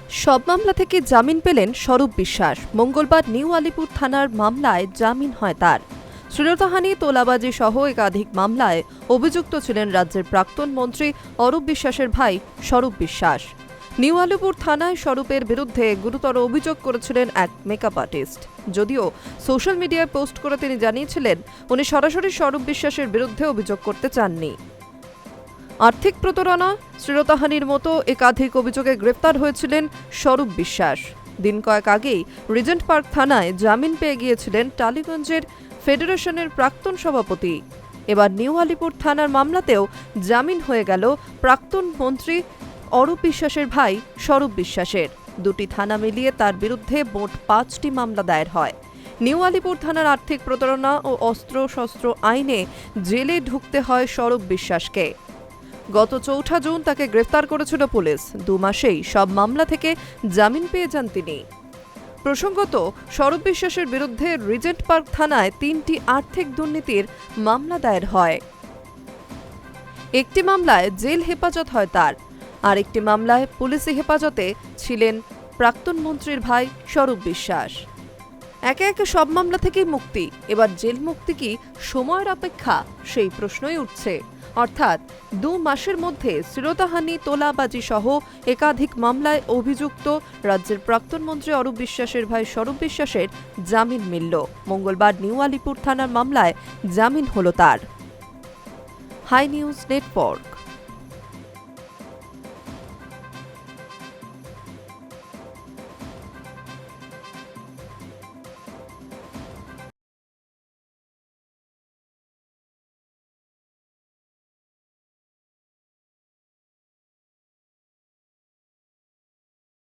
সব মামলা থেকে জামিন পেলেন স্বরূপ বিশ্বাস। মঙ্গলবার নিউ আলিপুর থানার মামলায় জামিন হয় তার। শ্লীলতাহানি, তোলাবাজি সহ একাধিক মামলায় অভিযুক্ত ছিলেন রাজ্যের প্রাক্তন মন্ত্রী অরূপ বিশ্বাসের ভাই স্বরূপ বিশ্বাস। নিউ আলিপুর থানায় স্বরূপের বিরুদ্ধে গুরুতর অভিযোগ করেছিলেন এক মেকআপ আর্টিস্ট। যদিও সোশ্যাল মিডিয়ায় পোস্ট করে তিনি জানিয়েছিলেন উনি সরাসরি স্বরূপ বিশ্বাসের বিরুদ্ধে অভিযোগ করতে চাননি। আর্থিক প্রতারণা, শ্লীলতাহানির মতো একাধিক অভিযোগে গ্রেফতার হয়েছিলেন স্বরূপ বিশ্বাস। দিন কয়েক আগেই রিজেন্ট পার্ক থানায় জামিন পেয়ে গিয়েছিলেন টালিগঞ্জের ফেডারেশনের প্রাক্তন সভাপতি। এবার নিউ আলিপুর থানার মামলাতেও জামিন হয়ে গেল প্রাক্তন মন্ত্রী অরূপ বিশ্বাসের ভাই স্বরূপ বিশ্বাসের। দুটি থানা মিলিয়ে তার বিরুদ্ধে মোট 5টি মামলা দায়ের হয়। নিউ আলিপুর থানার আর্থিক প্রতারণা ও অস্ত্রশস্ত্র আইনে জেলে ঢুকতে হয় স্বরূপ বিশ্বাসকে। গত 4 জুন তাকে গ্রেফতার করেছিল পুলিশ। 2 মাসেই সব মামলা থেকে জামিন পেয়ে যান তিনি। প্রসঙ্গত, স্বরূপ বিশ্বাসের বিরুদ্ধে রিজেন্ট পার্ক থানায় 3টি আর্থিক দুর্নীতির মামলা দায়ের হয়। একটি মামলায় জেল হেফাজত হয় তার, আর একটি মামলায় পুলিশি হেফাজতে ছিলেন প্রাক্তন মন্ত্রীর ভাই স্বরূপ বিশ্বাস। একে একে সব মামলা থেকেই মুক্তি। এবার জেল মুক্তি কি সময়ের অপেক্ষা, সেই প্রশ্নই উঠছে। অর্থাৎ 2 মাসের মধ্যে শ্লীলতাহানি, তোলাবাজি সহ একাধিক মামলায় অভিযুক্ত রাজ্যের প্রাক্তন মন্ত্রী অরূপ বিশ্বাসের ভাই স্বরূপ বিশ্বাসের জামিন মিলল। মঙ্গলবার নিউ আলিপুর থানার মামলায় জামিন হল তার। Hi news network.